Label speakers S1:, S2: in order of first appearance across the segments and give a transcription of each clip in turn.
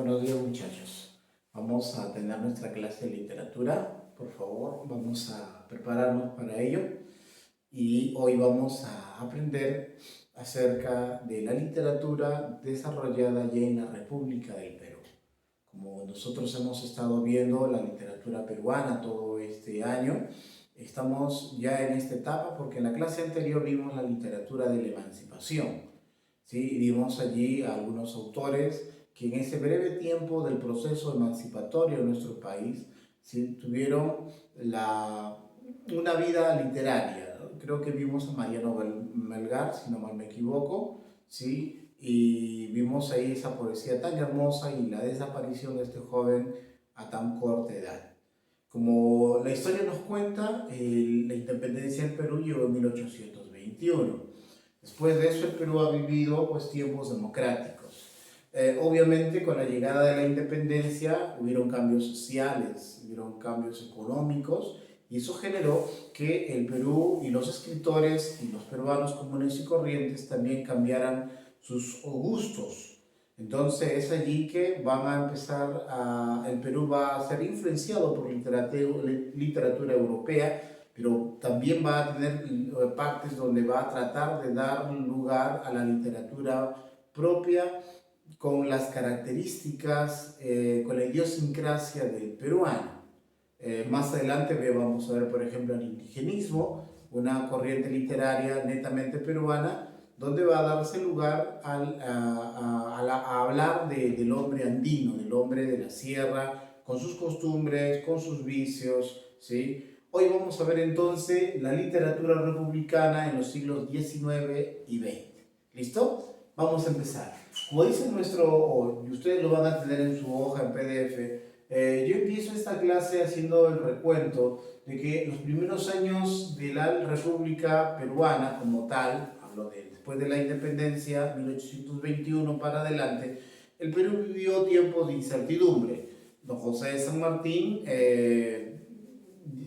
S1: Buenos días muchachos. Vamos a tener nuestra clase de literatura. Por favor, vamos a prepararnos para ello. Y hoy vamos a aprender acerca de la literatura desarrollada ya en la República del Perú. Como nosotros hemos estado viendo la literatura peruana todo este año, estamos ya en esta etapa porque en la clase anterior vimos la literatura de la emancipación. ¿Sí? Vimos allí a algunos autores que en ese breve tiempo del proceso emancipatorio de nuestro país, ¿sí?, tuvieron una vida literaria, ¿no? Creo que vimos a Mariano Melgar, si no mal me equivoco, ¿sí? Y vimos ahí esa poesía tan hermosa y la desaparición de este joven a tan corta edad. Como la historia nos cuenta, la independencia del Perú llegó en 1821. Después de eso, el Perú ha vivido pues, tiempos democráticos. Obviamente, con la llegada de la independencia, hubieron cambios sociales, hubieron cambios económicos, y eso generó que el Perú y los escritores y los peruanos comunes y corrientes también cambiaran sus gustos. Entonces es allí que van a empezar el Perú va a ser influenciado por literatura europea, pero también va a tener partes donde va a tratar de dar lugar a la literatura propia con las características, con la idiosincrasia del peruano. Más adelante vamos a ver, por ejemplo, el indigenismo, una corriente literaria netamente peruana, donde va a darse lugar a hablar del hombre andino, del hombre de la sierra, con sus costumbres, con sus vicios, ¿sí? Hoy vamos a ver entonces la literatura republicana en los siglos XIX y XX. ¿Listo? Vamos a empezar. Como dice y ustedes lo van a tener en su hoja en PDF, yo empiezo esta clase haciendo el recuento de que los primeros años de la República Peruana como tal, hablo de después de la independencia, 1821 para adelante, el Perú vivió tiempos de incertidumbre. Don José de San Martín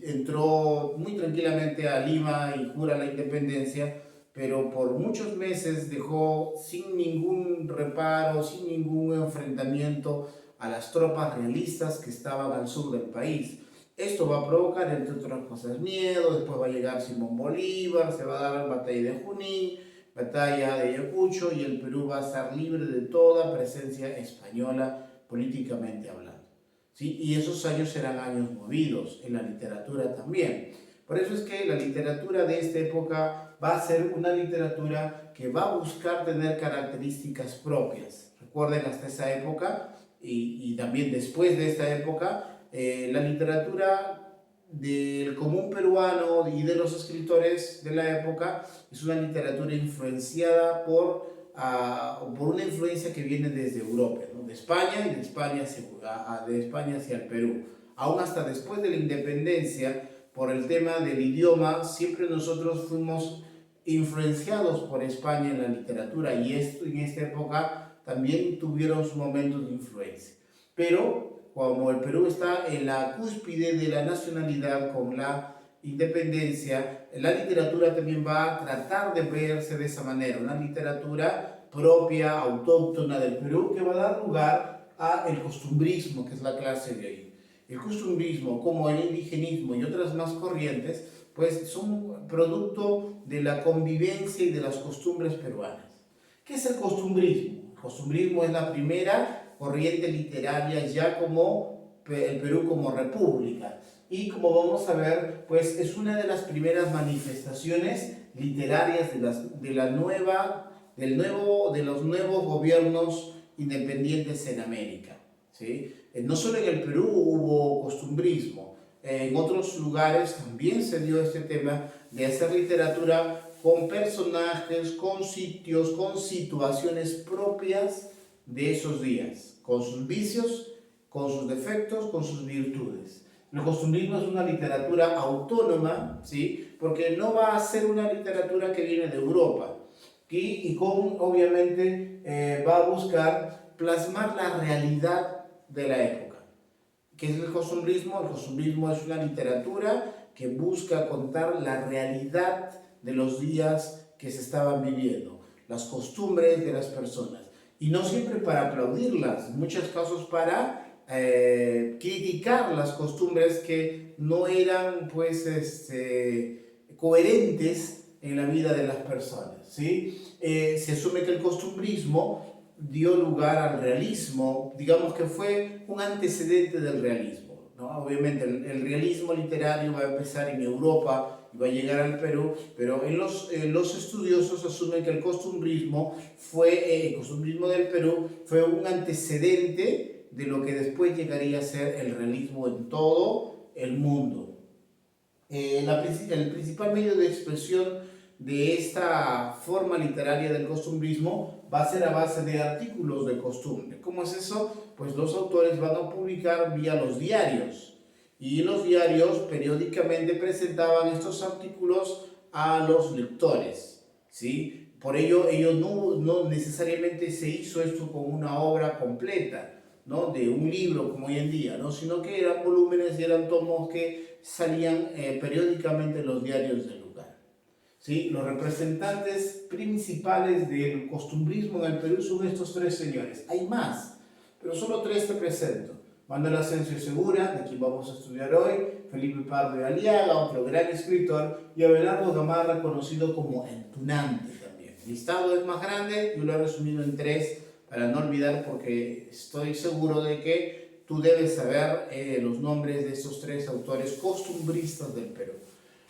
S1: entró muy tranquilamente a Lima y jura la independencia, pero por muchos meses dejó sin ningún reparo, sin ningún enfrentamiento a las tropas realistas que estaban al sur del país. Esto va a provocar, entre otras cosas, miedo. Después va a llegar Simón Bolívar, se va a dar la batalla de Junín, batalla de Ayacucho, y el Perú va a estar libre de toda presencia española políticamente hablando. ¿Sí? Y esos años serán años movidos, en la literatura también. Por eso es que la literatura de esta época va a ser una literatura que va a buscar tener características propias. Recuerden, hasta esa época y también después de esta época, la literatura del común peruano y de los escritores de la época es una literatura influenciada por una influencia que viene desde Europa, ¿no? De España, y de España hacia el Perú. Aún hasta después de la independencia, por el tema del idioma, siempre nosotros fuimos influenciados por España en la literatura, y esto en esta época también tuvieron sus momentos de influencia. Pero como el Perú está en la cúspide de la nacionalidad con la independencia, la literatura también va a tratar de verse de esa manera, una literatura propia, autóctona del Perú, que va a dar lugar al costumbrismo, que es la clase de hoy. El costumbrismo, como el indigenismo y otras más corrientes, pues son producto de la convivencia y de las costumbres peruanas. ¿Qué es el costumbrismo? El costumbrismo es la primera corriente literaria ya como el Perú como república, y como vamos a ver, pues es una de las primeras manifestaciones literarias de los nuevos gobiernos independientes en América, ¿sí? No solo en el Perú hubo costumbrismo, en otros lugares también se dio este tema de hacer literatura con personajes, con sitios, con situaciones propias de esos días, con sus vicios, con sus defectos, con sus virtudes. El costumbrismo es una literatura autónoma, ¿sí? Porque no va a ser una literatura que viene de Europa, obviamente, va a buscar plasmar la realidad de la época. ¿Qué es el costumbrismo? El costumbrismo es una literatura que busca contar la realidad de los días que se estaban viviendo, las costumbres de las personas. y no siempre para aplaudirlas, en muchos casos para criticar las costumbres que no eran pues coherentes en la vida de las personas, ¿sí? Se asume que el costumbrismo dio lugar al realismo, digamos que fue un antecedente del realismo, ¿no? Obviamente el realismo literario va a empezar en Europa y va a llegar al Perú, pero los estudiosos asumen que el costumbrismo del Perú fue un antecedente de lo que después llegaría a ser el realismo en todo el mundo. El principal medio de expresión de esta forma literaria del costumbrismo va a ser a base de artículos de costumbre. ¿Cómo es eso? Pues los autores van a publicar vía los diarios, y los diarios periódicamente presentaban estos artículos a los lectores, ¿sí? Por ello no necesariamente se hizo esto como una obra completa, ¿no? De un libro como hoy en día, ¿no? Sino que eran volúmenes y eran tomos que salían periódicamente en los diarios del lugar, ¿sí? Los representantes principales del costumbrismo en el Perú son estos tres señores. Hay más, pero solo tres te presento. Manuel Asensio Segura, de quien vamos a estudiar hoy, Felipe Pardo de Aliaga, otro gran escritor, y Abelardo Gamarra, conocido como el Tunante también. El listado es más grande, yo lo he resumido en tres para no olvidar, porque estoy seguro de que tú debes saber los nombres de estos tres autores costumbristas del Perú.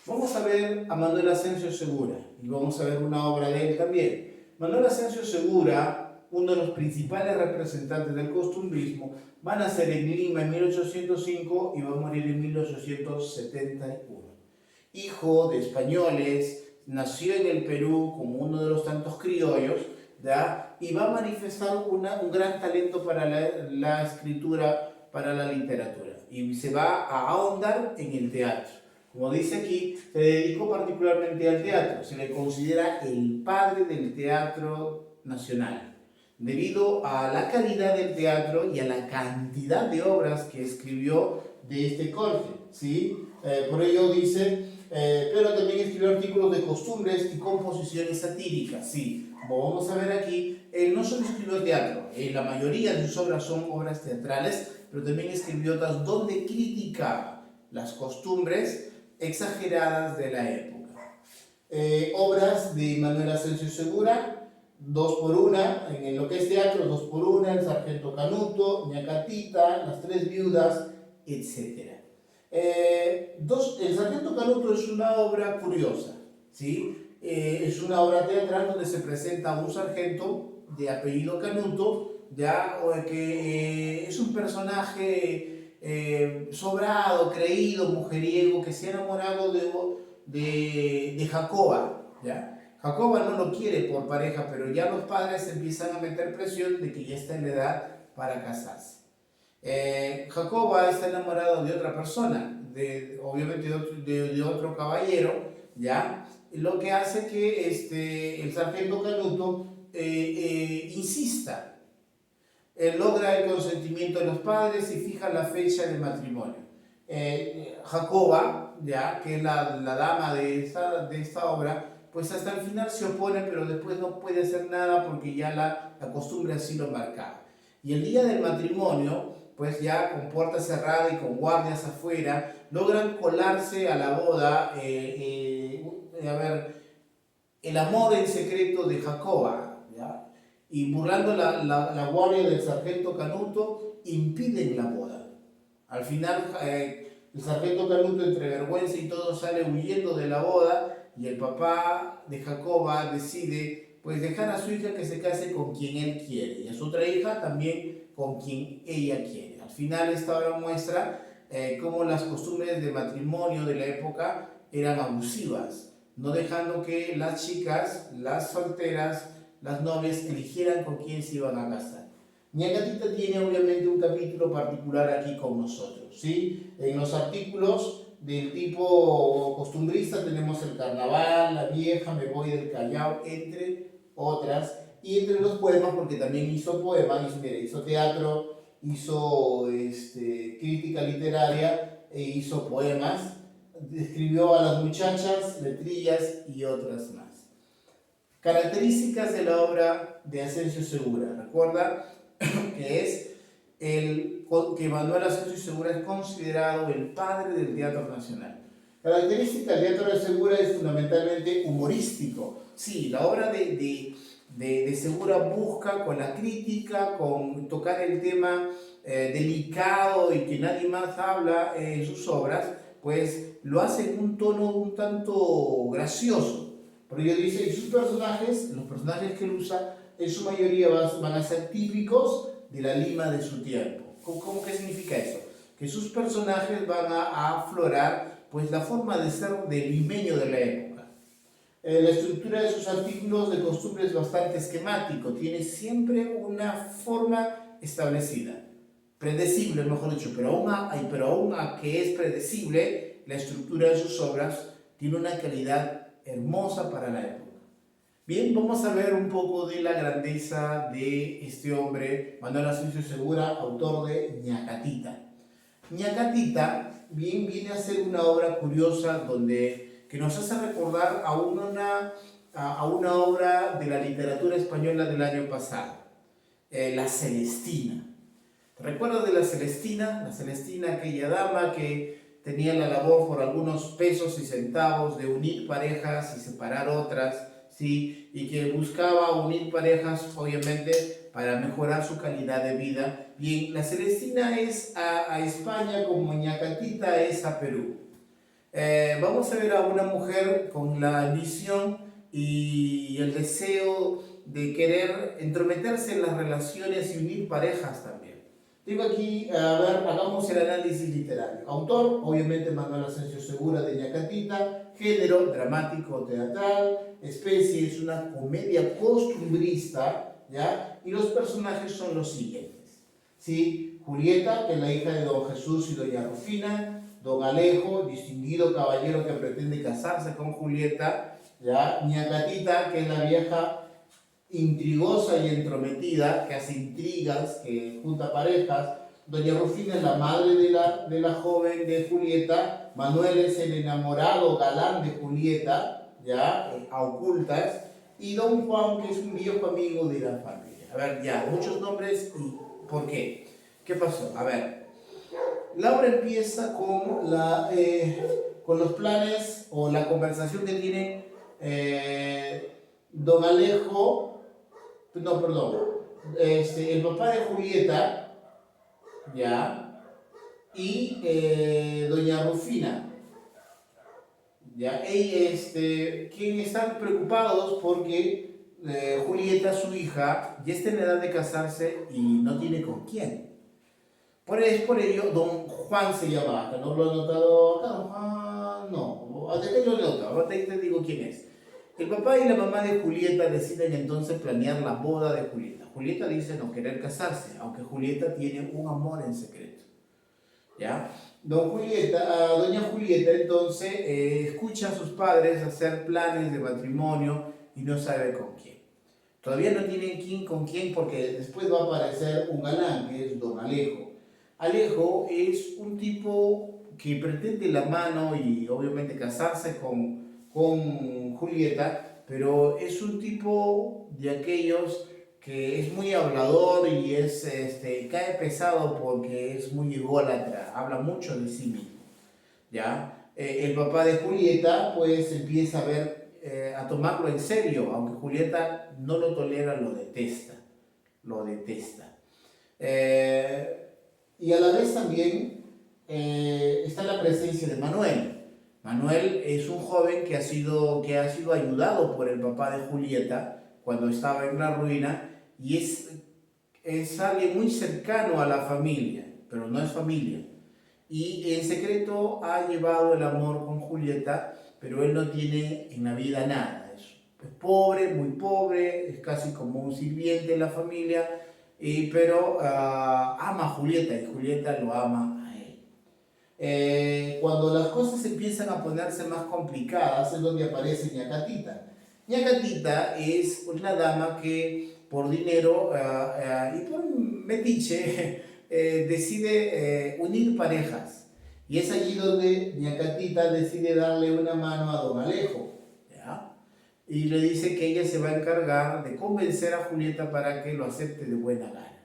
S1: Vamos a ver a Manuel Asensio Segura y vamos a ver una obra de él también. Manuel Asensio Segura, uno de los principales representantes del costumbrismo, va a nacer en Lima en 1805 y va a morir en 1871. Hijo de españoles, nació en el Perú como uno de los tantos criollos, ¿ya? Y va a manifestar un gran talento para la escritura, para la literatura, y se va a ahondar en el teatro. Como dice aquí, se dedicó particularmente al teatro. Se le considera el padre del teatro nacional, debido a la calidad del teatro y a la cantidad de obras que escribió de este corte, ¿sí? Por ello dice, pero también escribió artículos de costumbres y composiciones satíricas, sí. Como vamos a ver aquí, él no solo escribió teatro, la mayoría de sus obras son obras teatrales, pero también escribió otras donde criticaba las costumbres exageradas de la época. Obras de Manuel Asensio Segura: Dos por una, en lo que es teatro, Dos por una, El Sargento Canuto, Ñacatita, Las Tres Viudas, etc. El Sargento Canuto es una obra curiosa, ¿sí? Es una obra teatral donde se presenta a un sargento de apellido Canuto, ya, que es un personaje sobrado, creído, mujeriego, que se ha enamorado de Jacoba, ¿ya? Jacoba no lo quiere por pareja, pero ya los padres empiezan a meter presión de que ya está en la edad para casarse. Jacoba está enamorado de otra persona, obviamente de otro caballero, ¿ya? Lo que hace que el sargento Canuto insista. Logra el consentimiento de los padres y fija la fecha del matrimonio. Jacoba, ya, que es la dama de esta obra, pues hasta el final se opone, pero después no puede hacer nada porque ya la costumbre así lo marcaba. Y el día del matrimonio, pues ya con puerta cerrada y con guardias afuera, logran colarse a la boda, el amor en secreto de Jacoba, ¿ya? Y burlando la guardia del sargento Canuto, impiden la boda. Al final, el sargento Canuto, entre vergüenza y todo, sale huyendo de la boda, y el papá de Jacoba decide pues dejar a su hija que se case con quien él quiere, y a su otra hija también con quien ella quiere. Al final, esta obra muestra cómo las costumbres de matrimonio de la época eran abusivas, no dejando que las chicas, las solteras, las novias eligieran con quién se iban a casar. Ñacatita tiene obviamente un capítulo particular aquí con nosotros, ¿sí? En los artículos del tipo costumbrista tenemos el carnaval, la vieja, me voy del Callao, entre otras, y entre los poemas, porque también hizo poemas, hizo teatro, hizo crítica literaria e hizo poemas, escribió a las muchachas, letrillas y otras más. Características de la obra de Asensio Segura. Recuerda que es que Manuel Asensio Segura es considerado el padre del teatro nacional. Característica del teatro de Segura es fundamentalmente humorístico. Sí, la obra de Segura busca con la crítica, con tocar el tema delicado y que nadie más habla en sus obras, pues lo hace en un tono un tanto gracioso. Porque yo dice, y sus personajes, los personajes que él usa, en su mayoría van a ser típicos de la Lima de su tiempo. ¿Qué significa eso? Que sus personajes van a aflorar pues la forma de ser del limeño de la época. La estructura de sus artículos de costumbre es bastante esquemático, tiene siempre una forma establecida, predecible mejor dicho, pero aún a que es predecible, la estructura de sus obras tiene una calidad hermosa para la época. Bien, vamos a ver un poco de la grandeza de este hombre, Manuel Asensio Segura, autor de Ñacatita. Ñacatita bien viene a ser una obra curiosa que nos hace recordar a una obra de la literatura española del año pasado, La Celestina. ¿Te recuerdas de La Celestina? La Celestina, aquella dama que tenía la labor por algunos pesos y centavos de unir parejas y separar otras, ¿sí? Y que buscaba unir parejas, obviamente, para mejorar su calidad de vida. Bien, La Celestina es a España como Ñacatita es a Perú. Vamos a ver a una mujer con la ambición y el deseo de querer entrometerse en las relaciones y unir parejas también. Tengo aquí, a ver, hagamos el análisis literario. Autor, obviamente Manuel Asensio Segura de Ñacatita. Género, dramático teatral. Especie, es una comedia costumbrista, ¿ya? Y los personajes son los siguientes, ¿sí? Julieta, que es la hija de don Jesús y doña Rufina. Don Alejo, distinguido caballero que pretende casarse con Julieta, ¿ya? Ñacatita, que es la vieja intrigosa y entrometida, que hace intrigas, que junta parejas. Doña Rufina es la madre de la joven de Julieta. Manuel es el enamorado galán de Julieta, ya, a ocultas. Y don Juan, que es un viejo amigo de la familia. A ver, ya, muchos nombres. ¿Y por qué? ¿Qué pasó? A ver, la obra empieza con los planes o la conversación que tiene don Alejo. No, perdón, el papá de Julieta, ya, y doña Rufina, ya, quienes están preocupados porque Julieta, su hija, ya está en edad de casarse y no tiene con quién. Por ello, don Juan se llama, acá no lo he notado, acá don Juan, no, acá lo he notado, ahora te digo quién es. El papá y la mamá de Julieta deciden entonces planear la boda de Julieta. Julieta dice no querer casarse, aunque Julieta tiene un amor en secreto, ¿ya? Doña Julieta entonces escucha a sus padres hacer planes de matrimonio y no sabe con quién. Todavía no tienen quién con quién porque después va a aparecer un galán que es don Alejo. Alejo es un tipo que pretende la mano y obviamente casarse con Julieta, pero es un tipo de aquellos que es muy hablador y cae pesado porque es muy ególatra, habla mucho de sí mismo, ¿ya? El papá de Julieta pues empieza a tomarlo en serio, aunque Julieta no lo tolera, lo detesta. Y a la vez también está la presencia de Manuel. Manuel es un joven que ha sido ayudado por el papá de Julieta cuando estaba en la ruina y es alguien muy cercano a la familia, pero no es familia. Y en secreto ha llevado el amor con Julieta, pero él no tiene en la vida nada. Es pobre, muy pobre, es casi como un sirviente en la familia, pero ama a Julieta y Julieta lo ama. Cuando las cosas empiezan a ponerse más complicadas es donde aparece Ñacatita. Ñacatita es una dama que por dinero y por metiche decide unir parejas. Y es allí donde Ñacatita decide darle una mano a don Alejo, ¿ya? y le dice que ella se va a encargar de convencer a Julieta para que lo acepte de buena gana.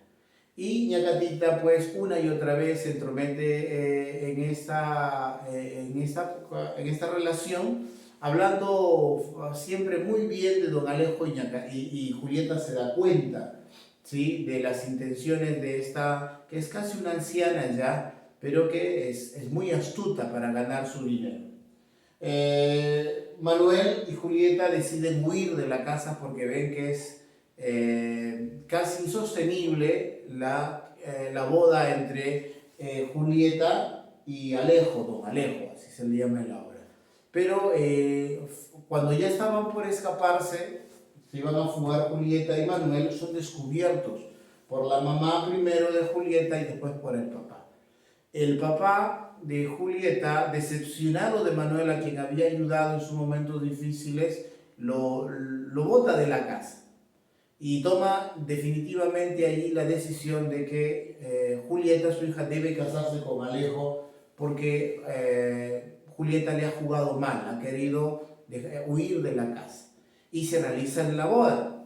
S1: Y Ñacatita pues una y otra vez se entromete en esta relación, hablando siempre muy bien de don Alejo y Julieta se da cuenta, ¿sí?, de las intenciones de esta, que es casi una anciana ya, pero que es muy astuta para ganar su dinero. Manuel y Julieta deciden huir de la casa porque ven que es casi insostenible la boda entre Julieta y Alejo, don Alejo, así se le llama en la obra. Pero cuando ya estaban por escaparse, se iban a fugar Julieta y Manuel, son descubiertos por la mamá primero de Julieta y después por el papá. El papá de Julieta, decepcionado de Manuel, a quien había ayudado en sus momentos difíciles, lo bota de la casa y toma definitivamente allí la decisión de que Julieta, su hija, debe casarse con Alejo porque Julieta le ha jugado mal, ha querido huir de la casa y se realiza la boda.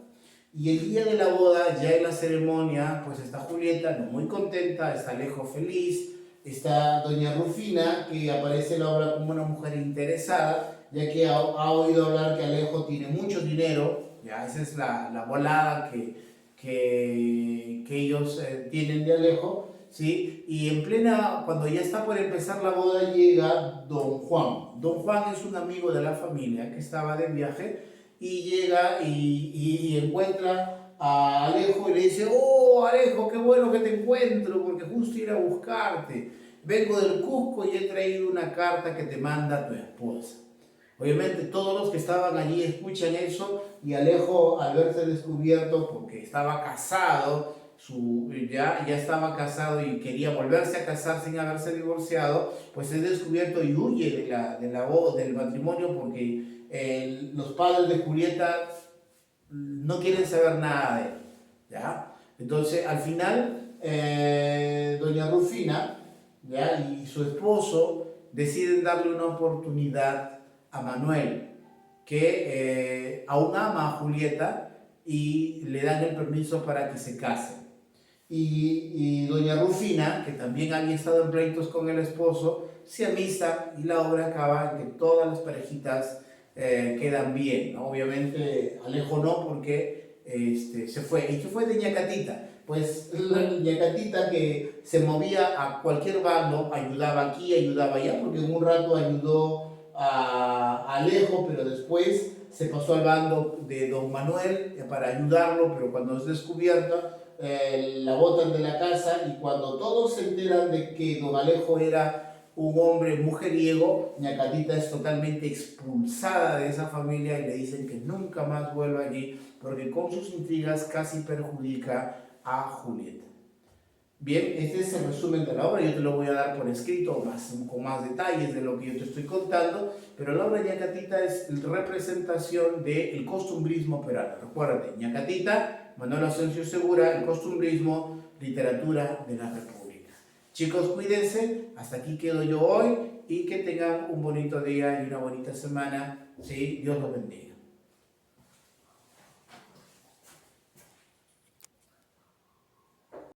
S1: Y el día de la boda, ya en la ceremonia, pues está Julieta no muy contenta, está Alejo feliz, está doña Rufina, que aparece en la obra como una mujer interesada, ya que ha oído hablar que Alejo tiene mucho dinero, ya esa es la volada que ellos tienen de Alejo, ¿sí? Y en plena, cuando ya está por empezar la boda, llega don Juan. Don Juan es un amigo de la familia que estaba de viaje y llega y encuentra a Alejo y le dice: oh Alejo, qué bueno que te encuentro, porque justo ir a buscarte. Vengo del Cusco y he traído una carta que te manda tu esposa. Obviamente todos los que estaban allí escuchan eso y Alejo, al verse descubierto porque estaba casado, ya estaba casado y quería volverse a casar sin haberse divorciado, pues es descubierto y huye del matrimonio porque los padres de Julieta no quieren saber nada de él, ¿ya? Entonces, al final, doña Rufina, ¿ya?, y su esposo deciden darle una oportunidad a Manuel, que aún ama a Julieta, y le dan el permiso para que se casen. Y doña Rufina, que también había estado en pleitos con el esposo, se amista y la obra acaba en que todas las parejitas quedan bien, ¿no? Obviamente Alejo no, porque se fue. ¿Y qué fue de Ñacatita? Pues la Ñacatita, que se movía a cualquier bando, ayudaba aquí, ayudaba allá, porque en un rato ayudó a Alejo, pero después se pasó al bando de don Manuel para ayudarlo, pero cuando es descubierta, la botan de la casa, y cuando todos se enteran de que don Alejo era un hombre mujeriego, Ñacatita es totalmente expulsada de esa familia y le dicen que nunca más vuelva allí porque con sus intrigas casi perjudica a Julieta. Bien, este es el resumen de la obra, yo te lo voy a dar por escrito con más detalles de lo que yo te estoy contando, pero la obra de Ñacatita es representación del costumbrismo peruano. Recuérdate, Ñacatita, Manuel Asensio Segura, el costumbrismo, literatura de la República. Chicos, cuídense, hasta aquí quedo yo hoy y que tengan un bonito día y una bonita semana. Sí, Dios los bendiga.